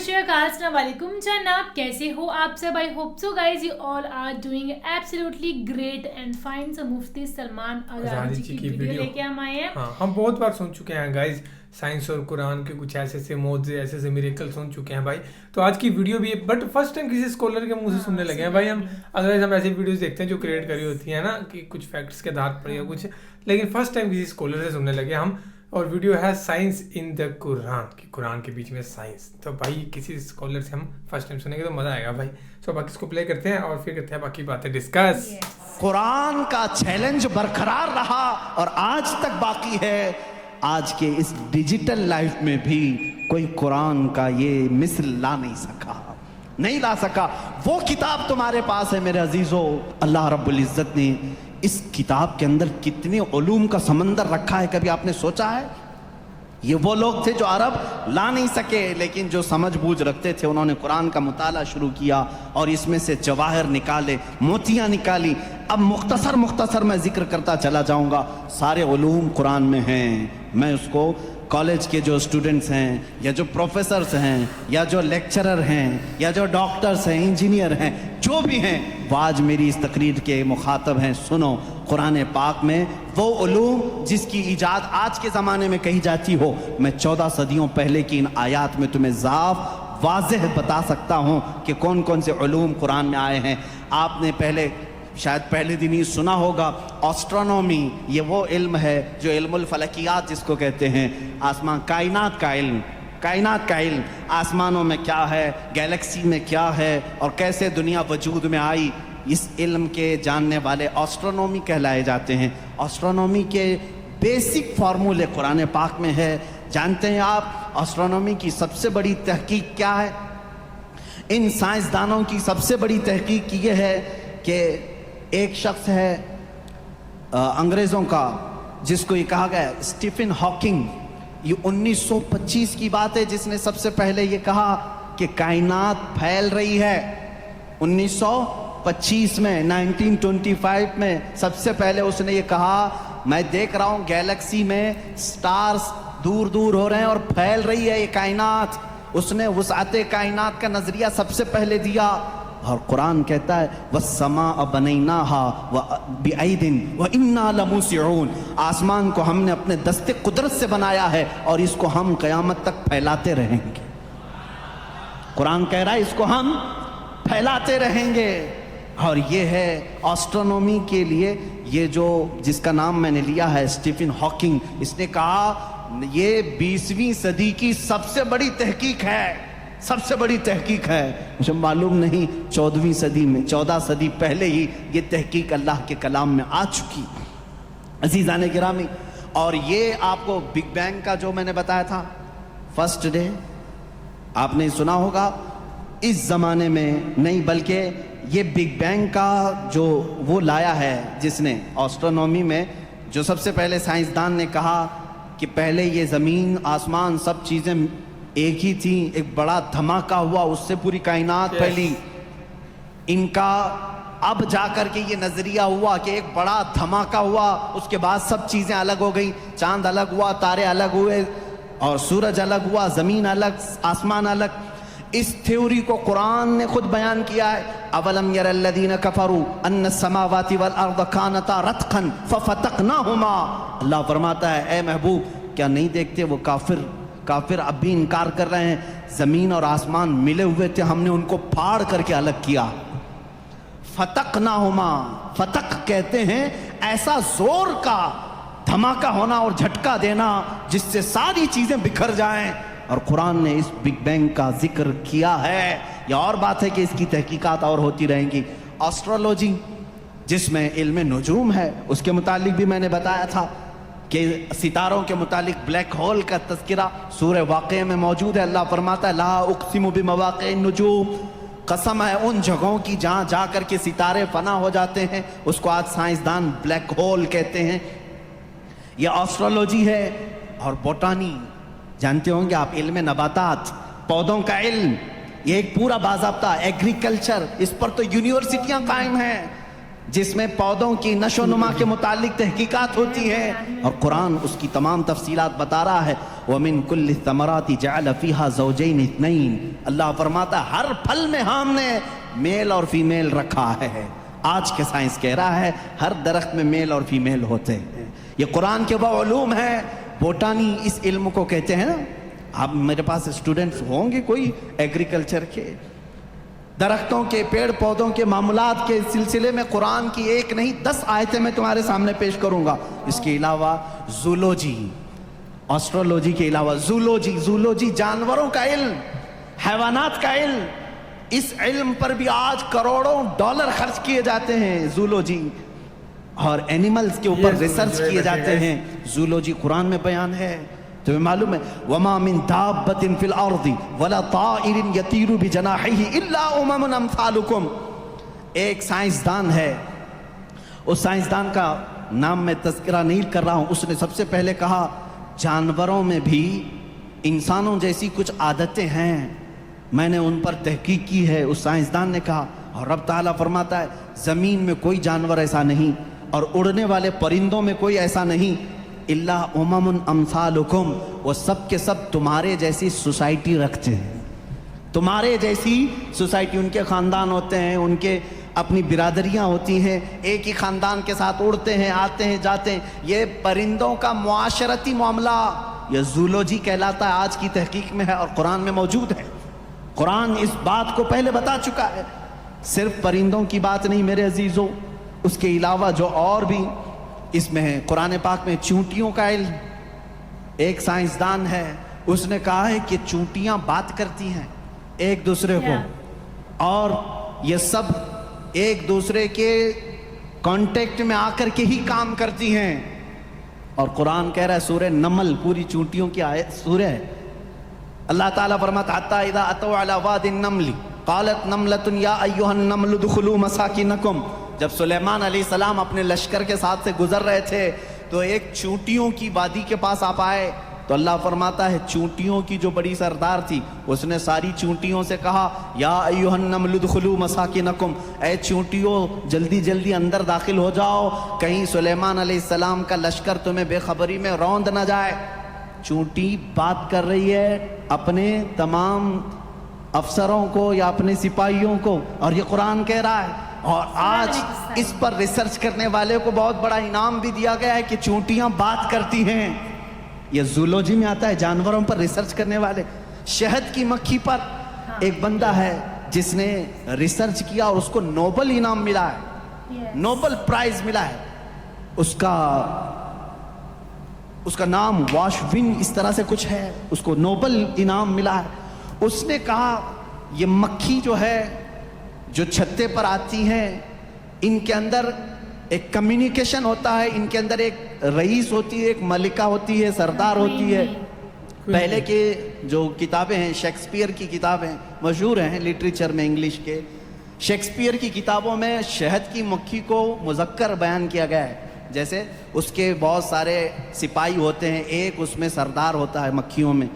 अस्सलाम वालेकुम जनाब, कैसे हो आप सब? I hope so guys you all are doing absolutely great and fine. So Mufti Salman Azhari ji की वीडियो लेके हम आए हैं। हाँ, हम बहुत बार सुन चुके हैं गाइज साइंस और कुरान के कुछ ऐसे मौजे ऐसे मिरेकल सुन चुके हैं भाई। तो आज की वीडियो भी बट फर्स्ट टाइम किसी स्कॉलर के मुंह से सुनने लगे हैं भाई। हम अदरवाइज हम ऐसी वीडियोस देखते हैं जो क्रिएट करी होती है ना कि कुछ फैक्ट्स के आधार पर या कुछ, लेकिन फर्स्ट टाइम किसी स्कॉलर से सुनने लगे हम। और वीडियो है साइंस इन द कुरान की, कुरान के बीच में साइंस। तो भाई किसी स्कॉलर से हम फर्स्ट टाइम सुनेंगे तो मजा आएगा भाई। सो बाकी इसको प्ले करते हैं और फिर करते हैं बाकी बातें डिस्कस। कुरान का चैलेंज बरकरार रहा और आज तक बाकी है। आज के इस डिजिटल लाइफ में भी कोई कुरान का ये मिसल ला नहीं सका। वो किताब तुम्हारे पास है मेरे अजीजों। अल्लाह रब्बुल इज्जत ने इस किताब के अंदर कितने उलूम का समंदर रखा है, कभी आपने सोचा है? ये वो लोग थे जो अरब ला नहीं सके, लेकिन जो समझ बूझ रखते थे उन्होंने कुरान का मुताला शुरू किया और इसमें से जवाहर निकाले, मोतियां निकाली। अब मुख्तसर मैं जिक्र करता चला जाऊंगा। सारे उलूम कुरान में हैं। मैं उसको कॉलेज के जो स्टूडेंट्स हैं या जो प्रोफेसर्स हैं या जो लेक्चरर हैं या जो डॉक्टर्स हैं, इंजीनियर हैं, जो भी हैं, वो आज मेरी इस तकरीर के मुखातब हैं। सुनो, कुरान पाक में वो उलूम जिसकी इजाद आज के ज़माने में कही जाती हो, मैं 14 सदियों पहले की इन आयात में तुम्हें साफ वाज़ेह बता सकता हूँ कि कौन कौन से उलूम कुरान में आए हैं। आपने शायद पहले दिन ही सुना होगा, एस्ट्रोनॉमी। ये वो इल्म है जो इल्मुल फलकियात जिसको कहते हैं, आसमान कायनात का इल्म, आसमानों में क्या है, गैलेक्सी में क्या है और कैसे दुनिया वजूद में आई। इस इल्म के जानने वाले एस्ट्रोनॉमी कहलाए जाते हैं। एस्ट्रोनॉमी के बेसिक फार्मूले कुरान पाक में है। जानते हैं आप एस्ट्रोनॉमी की सबसे बड़ी तहकीक क्या है? इन साइंसदानों की सबसे बड़ी तहकीक ये है कि एक शख्स है अंग्रेज़ों का, जिसको ये कहा गया स्टीफन हॉकिंग। ये 1925 की बात है जिसने सबसे पहले ये कहा कि कायनात फैल रही है। 1925 में 1925 में सबसे पहले उसने ये कहा, मैं देख रहा हूँ गैलेक्सी में स्टार्स दूर दूर हो रहे हैं और फैल रही है ये कायनात। उसने वुसअते कायनात का नजरिया सबसे पहले दिया। और कुरान कहता है वस्समा बनैनाहा व बिअयदिन व इन्ना लमूसिऊन, आसमान को हमने अपने दस्ते कुदरत से बनाया है और इसको हम क़यामत तक फैलाते रहेंगे। कुरान कह रहा है इसको हम फैलाते रहेंगे। और ये है एस्ट्रोनॉमी के लिए, ये जो जिसका नाम मैंने लिया है स्टीफन हॉकिंग, इसने कहा ये 20वीं सदी की सबसे बड़ी तहकीक है, सबसे बड़ी तहकीक है। मुझे मालूम नहीं 14वीं सदी में, 14 सदी पहले ही ये तहकीक अल्लाह के कलाम में आ चुकी। अजीज़ाने गिरामी, और ये आपको बिग बैंग का जो मैंने बताया था फर्स्ट डे, आपने सुना होगा। इस ज़माने में नहीं, बल्कि ये बिग बैंग का जो वो लाया है जिसने एस्ट्रोनॉमी में, जो सबसे पहले साइंसदान ने कहा कि पहले ये ज़मीन आसमान सब चीज़ें एक ही थी, एक बड़ा धमाका हुआ, उससे पूरी कायनात फैली। इनका अब जाकर के ये नजरिया हुआ कि एक बड़ा धमाका हुआ, उसके बाद सब चीजें अलग हो गई। चांद अलग हुआ, तारे अलग हुए और सूरज अलग हुआ, जमीन अलग, आसमान अलग। इस थ्योरी को कुरान ने खुद बयान किया है। अवलम यरल्लज़ीना कफरू अन्न समावाति वल अर्द कानता रतक़न फफतक़नाहुमा। अल्लाह फरमाता है, ए महबूब, क्या नहीं देखते वो काफिर अब भी इनकार कर रहे हैं, जमीन और आसमान मिले हुए थे, हमने उनको फाड़ करके अलग किया। फतकनाहुमा, फतक कहते हैं ऐसा जोर का धमाका होना और झटका देना जिससे सारी चीजें बिखर जाएं। और कुरान ने इस बिग बैंग का जिक्र किया है। यह और बात है कि इसकी तहकीकात और होती रहेंगी। एस्ट्रोलॉजी जिसमें इल्म नुजूम है, उसके मुतालिक भी मैंने बताया था कि सितारों के मुतालिक ब्लैक होल का तज़किरा सूरह वाक़िया में मौजूद है। अल्लाह फरमाता है ला उक़सिमु बिमवाक़िअन नुजूम, कसम है उन जगहों की जहाँ जा कर के सितारे फना हो जाते हैं, उसको आज साइंसदान ब्लैक होल कहते हैं। यह एस्ट्रोलॉजी है। और बोटानी जानते होंगे आप, इल्म नबातात, पौधों का इल्म, ये एक पूरा बाज़ाब्ता एग्रीकल्चर, इस पर तो यूनिवर्सिटियाँ कायम हैं। जिसमें पौधों की नशो नुमा के मुतालिक तहकीकात होती हैं, और कुरान उसकी तमाम तफसीलात बता रहा है। वमिन कुल्लि समराति जअल फीहा ज़ौजैन इत्नैन, अल्लाह फरमाता है हर फल में हमने मेल और फीमेल रखा है। आज के साइंस कह रहा है हर दरख्त में मेल और फीमेल होते हैं। ये कुरान के वो उलूम है, बोटानी इस इल्म को कहते हैं ना। अब मेरे पास स्टूडेंट्स होंगे कोई एग्रीकल्चर के, दरख्तों के, पेड़ पौधों के मामलात के सिलसिले में कुरान की एक नहीं 10 आयतें मैं तुम्हारे सामने पेश करूंगा। इसके अलावा जूलॉजी, एस्ट्रोलॉजी के अलावा जूलॉजी जानवरों का इल्म, हैवानात का इल्म, इस इल्म पर भी आज करोड़ों डॉलर खर्च किए जाते हैं। जूलॉजी और एनिमल्स के ऊपर रिसर्च किए जाते हैं। जूलॉजी कुरान में बयान है। तुम्हें मालूम है वमा मिन दाब्बतिन फिल अर्दी वला ताइरिन यतीरु बिजनाहिही इल्ला उममुन अमसालुकुम। एक साइंसदान है, उस साइंसदान का नाम मैं तज़किरा नहीं कर रहा हूं। उसने सबसे पहले कहा जानवरों में भी इंसानों जैसी कुछ आदतें हैं, मैंने उन पर तहकीक की है। उस साइंसदान ने कहा, और रब ताला फरमाता है जमीन में कोई जानवर ऐसा नहीं और उड़ने वाले परिंदों में कोई ऐसा नहीं, इल्ला उममुन अमसालुकुम, वो सब के सब तुम्हारे जैसी सोसाइटी रखते हैं, तुम्हारे जैसी सोसाइटी। उनके ख़ानदान होते हैं, उनके अपनी बिरादरियां होती हैं, एक ही ख़ानदान के साथ उड़ते हैं, आते हैं, जाते हैं। ये परिंदों का मुआशरती मामला, ये जूलॉजी कहलाता है, आज की तहकीक में है और कुरान में मौजूद है। कुरान इस बात को पहले बता चुका है। सिर्फ परिंदों की बात नहीं मेरे अजीजों, उसके अलावा जो और भी इसमें है, कुरान पाक में चूंटियों का इल्म। एक साइंसदान है, उसने कहा है कि चूंटियां बात करती हैं एक दूसरे को, और ये सब एक दूसरे के कांटेक्ट में आकर के ही काम करती हैं। और कुरान कह रहा है, सूरह नमल पूरी चूंटियों की आयत सूरह है। अल्लाह ताला फरमाता हत्ता इज़ा अतौ अला वादिन नमली क़ालत नमलतुन या अय्युहन नमलु उदखुलू मसाकिनकुम। जब सुलेमान अलैहिस्सलाम अपने लश्कर के साथ से गुजर रहे थे तो एक चूंटियों की वादी के पास आप आए, तो अल्लाह फरमाता है चूंटियों की जो बड़ी सरदार थी उसने सारी चूंटियों से कहा या अय्युहन नमलु उदखुलू मसाकिनकुम, ऐ चूंटियों जल्दी जल्दी अंदर दाखिल हो जाओ, कहीं सुलेमान अलैहिस्सलाम का लश्कर तुम्हें बेखबरी में रौंद न जाए। चूंटी बात कर रही है अपने तमाम अफसरों को या अपने सिपाहियों को, और ये कुरान कह रहा है। और आज इस पर रिसर्च करने वाले को बहुत बड़ा इनाम भी दिया गया है कि चूंटियां बात करती हैं। ये जूलॉजी में आता है, जानवरों पर रिसर्च करने वाले। शहद की मक्खी पर एक बंदा है जिसने रिसर्च किया और उसको नोबल इनाम मिला है, नोबल प्राइज मिला है। उसका नाम वाशविन इस तरह से कुछ है, उसको नोबल इनाम मिला है। उसने कहा ये मक्खी जो है, जो छत्ते पर आती हैं, इनके अंदर एक कम्युनिकेशन होता है, इनके अंदर एक रईस होती है, एक मलिका होती है, सरदार होती है। पहले के जो किताबें हैं, शेक्सपियर की किताबें मशहूर हैं लिटरेचर में, इंग्लिश के शेक्सपियर की किताबों में शहद की मक्खी को मुज़क्कर बयान किया गया है। जैसे उसके बहुत सारे सिपाही होते हैं, एक उसमें सरदार होता है मक्खियों में।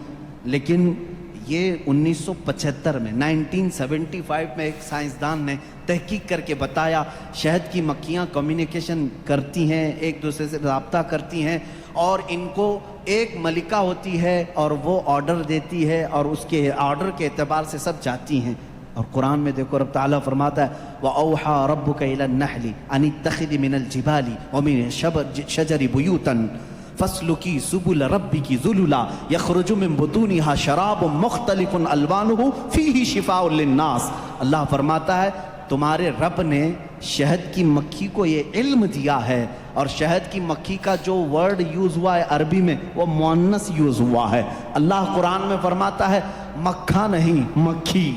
लेकिन ये 1975 में 1975 में एक साइंसदान ने तहकीक करके बताया शहद की मक्खियाँ कम्युनिकेशन करती हैं, एक दूसरे से रब्ता करती हैं, और इनको एक मलिका होती है और वो ऑर्डर देती है और उसके ऑर्डर के एतबार से सब जाती हैं। और कुरान में देखो रब ताला फरमाता है व औहा रब्बुका इलन नहली अन इत्तखिज़ी मिनल जिबाली व मिन शजरी बुयूतन फस्लुकी सुबुल रब्बिकी ज़ुलुला यख़रुजु मिन बुतूनिहा शराबुन मुख्तलिफुन अलवानुहु फ़ीही शिफ़ाउन लिन्नास। अल्लाह फरमाता है तुम्हारे रब ने शहद की मक्खी को ये इल्म दिया है, और शहद की मक्खी का जो वर्ड यूज़ हुआ है अरबी में वो मुअन्नस यूज़ हुआ है। अल्लाह कुरान में फरमाता है मक्खा नहीं मक्खी।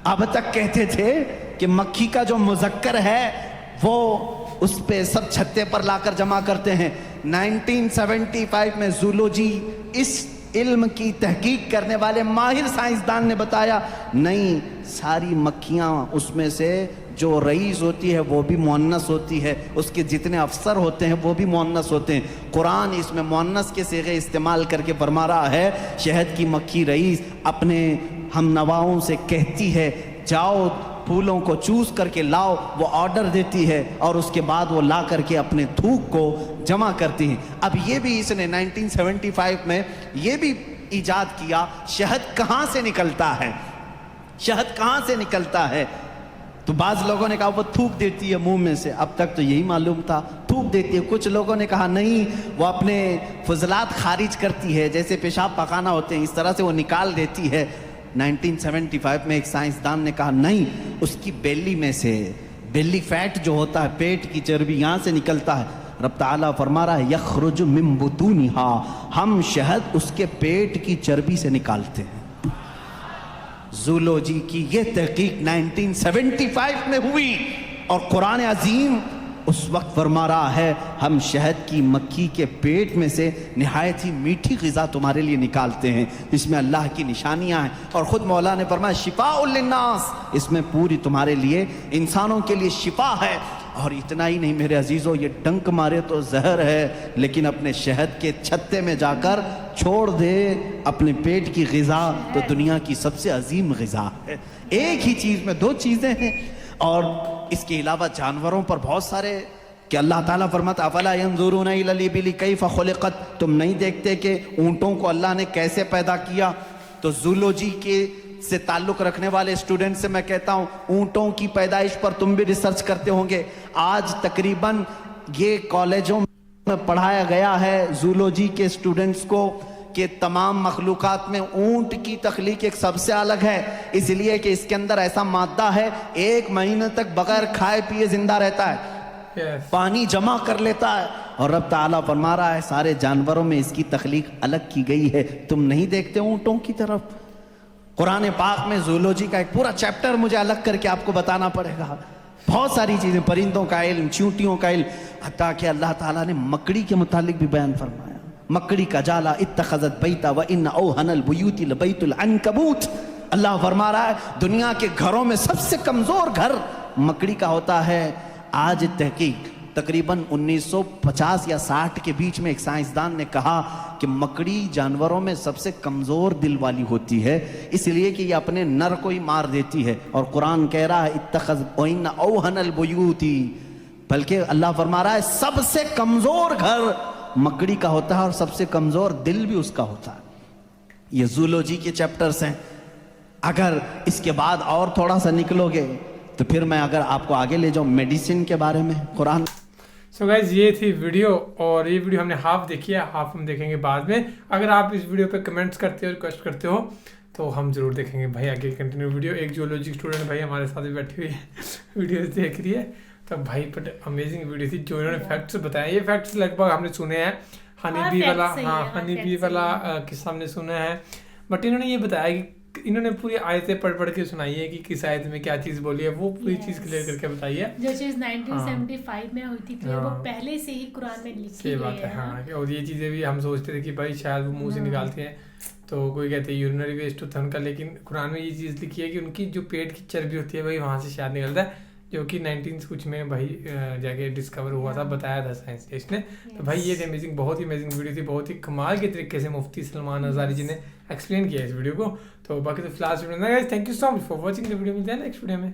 अब तक कहते थे कि मक्खी का जो मुज़क्कर है वो उस पे सब छत्ते पर लाकर जमा करते हैं। 1975 में जूलॉजी इस इल्म की तहकीक करने वाले माहिर साइंसदान ने बताया नहीं, सारी मक्खियाँ उसमें से जो रईस होती है वो भी मुअन्नस होती है, उसके जितने अफसर होते हैं वो भी मुअन्नस होते हैं। कुरान इसमें मुअन्नस के सिगे इस्तेमाल करके फरमा रहा है शहद की मक्खी रईस अपने हम नवाओं से कहती है जाओ پھولوں کو چوز کر کے لاؤ، وہ آرڈر دیتی ہے اور اس کے بعد وہ لا کر کے اپنے تھوک کو جمع کرتی ہیں۔ اب یہ بھی اس نے 1975 میں یہ بھی ایجاد کیا، شہد کہاں سے نکلتا ہے، شہد کہاں سے نکلتا ہے؟ تو بعض لوگوں نے کہا وہ تھوک دیتی ہے منہ میں سے، اب تک تو یہی معلوم تھا تھوک دیتی ہے۔ کچھ لوگوں نے کہا نہیں، وہ اپنے فضلات خارج کرتی ہے، جیسے پیشاب پخانہ ہوتے ہیں اس طرح سے وہ نکال دیتی ہے۔ 1975 میں ایک سائنسدان نے کہا نہیں، اس کی بیلی میں سے، بیلی فیٹ جو ہوتا ہے، پیٹ کی چربی یہاں سے نکلتا ہے۔ رب تعالیٰ فرما رہا ہے یخرج من بطونہا، ہم شہد اس کے پیٹ کی چربی سے نکالتے ہیں۔ زولوجی کی یہ تحقیق 1975 میں ہوئی اور قرآن عظیم اس وقت فرما رہا ہے ہم شہد کی مکھی کے پیٹ میں سے نہایت ہی میٹھی غذا تمہارے لیے نکالتے ہیں، اس میں اللہ کی نشانیاں ہیں، اور خود مولا نے فرمایا شفاء للناس، اس میں پوری تمہارے لیے، انسانوں کے لیے شفا ہے۔ اور اتنا ہی نہیں میرے عزیزوں، یہ ڈنک مارے تو زہر ہے، لیکن اپنے شہد کے چھتے میں جا کر چھوڑ دے اپنے پیٹ کی غذا تو دنیا کی سب سے عظیم غذا ہے۔ ایک ہی چیز میں دو چیزیں ہیں، اور اس کے علاوہ جانوروں پر بہت سارے، کہ اللہ تعالیٰ فرماتا افلا ينظرون الى الابل کیف خلقت، تم نہیں دیکھتے کہ اونٹوں کو اللہ نے کیسے پیدا کیا؟ تو زولوجی کے سے تعلق رکھنے والے اسٹوڈنٹ سے میں کہتا ہوں اونٹوں کی پیدائش پر تم بھی ریسرچ کرتے ہوں گے۔ آج تقریباً یہ کالجوں میں پڑھایا گیا ہے زولوجی کے اسٹوڈنٹس کو کہ تمام مخلوقات میں اونٹ کی تخلیق ایک سب سے الگ ہے، اس لیے کہ اس کے اندر ایسا مادہ ہے 1 مہینے تک بغیر کھائے پیے زندہ رہتا ہے، پانی جمع کر لیتا ہے، اور رب تعالیٰ فرما رہا ہے سارے جانوروں میں اس کی تخلیق الگ کی گئی ہے، تم نہیں دیکھتے اونٹوں کی طرف۔ قرآن پاک میں زولوجی کا ایک پورا چیپٹر مجھے الگ کر کے آپ کو بتانا پڑے گا، بہت ساری چیزیں، پرندوں کا علم، چیونٹیوں کا علم، حتیٰ کہ اللہ تعالیٰ نے مکڑی کے متعلق بھی بیان فرمایا، مکڑی کا جالا اتخذت بیتا وان اوہن البیوت لبیت العنکبوت۔ اللہ فرما رہا ہے دنیا کے گھروں میں سب سے کمزور گھر مکڑی کا ہوتا ہے۔ آج تحقیق تقریباً 1950 یا 60 کے بیچ میں ایک سائنسدان نے کہا کہ مکڑی جانوروں میں سب سے کمزور دل والی ہوتی ہے، اس لیے کہ یہ اپنے نر کو ہی مار دیتی ہے، اور قرآن کہہ رہا ہے اتخذ وان اوہن البیوت، بلکہ اللہ فرما رہا ہے سب سے کمزور گھر مکڑی کا ہوتا ہے اور سب سے کمزور دل بھی اس کا ہوتا ہے۔ یہ زولوجی کے چیپٹرز ہیں، اگر اس کے بعد اور تھوڑا سا نکلو گے تو پھر میں اگر آپ کو آگے لے جاؤں میڈیسن کے بارے میں قرآن۔ سو گائز یہ تھی ویڈیو، اور یہ ویڈیو ہم نے ہاف دیکھی ہے، ہاف ہم دیکھیں گے بعد میں۔ اگر آپ اس ویڈیو پہ کمنٹس کرتے ہو، ریکویسٹ کرتے ہو تو ہم ضرور دیکھیں گے بھائی آگے کنٹینیو ویڈیو۔ ایک جیولوجی اسٹوڈنٹ بھائی ہمارے ساتھ بھی بیٹھی ہوئی ہے، ویڈیوز دیکھ رہی ہے، تو بھائی بٹ امیزنگ ویڈیو تھی جو انہوں نے فیکٹس بتائے۔ یہ فیکٹس لگ بھگ ہم نے سنے ہیں، ہنی بی والا، ہاں ہنی بی والا قصہ ہم نے سنا ہے، بٹ انہوں نے یہ بتایا کہ انہوں نے پوری آیتیں پڑھ پڑھ کے سنائی ہے کہ کس آیت میں کیا چیز بولی ہے، وہ پوری چیز کلیئر کر کے بتائی ہے۔ جو چیز 1975 میں ہوئی تھی وہ پہلے سے ہی قرآن میں لکھی ہوئی ہے۔ ہاں، اور یہ چیزیں بھی ہم سوچتے تھے کہ بھائی شاید وہ منہ سے نکالتے ہیں تو کوئی کہتے ہیں یورینری ویسٹ ہوتا ہے ان کا، لیکن قرآن میں یہ چیز لکھی ہے کہ ان کی جو پیٹ کی چربی ہوتی ہے بھائی وہاں سے شاید نکلتا ہے، جو کہ 19 کچھ میں بھائی جا کے ڈسکور ہوا تھا، بتایا تھا سائنسٹسٹ نے۔ تو بھائی یہ امیزنگ، بہت ہی امیزنگ ویڈیو تھی، بہت ہی کمال کے طریقے سے مفتی سلمان ازاری جی نے ایکسپلین کیا اس ویڈیو کو۔ تو باقی تو فی الحال thank you so much for watching the video, ملتے ہیں نیکسٹ ویڈیو میں۔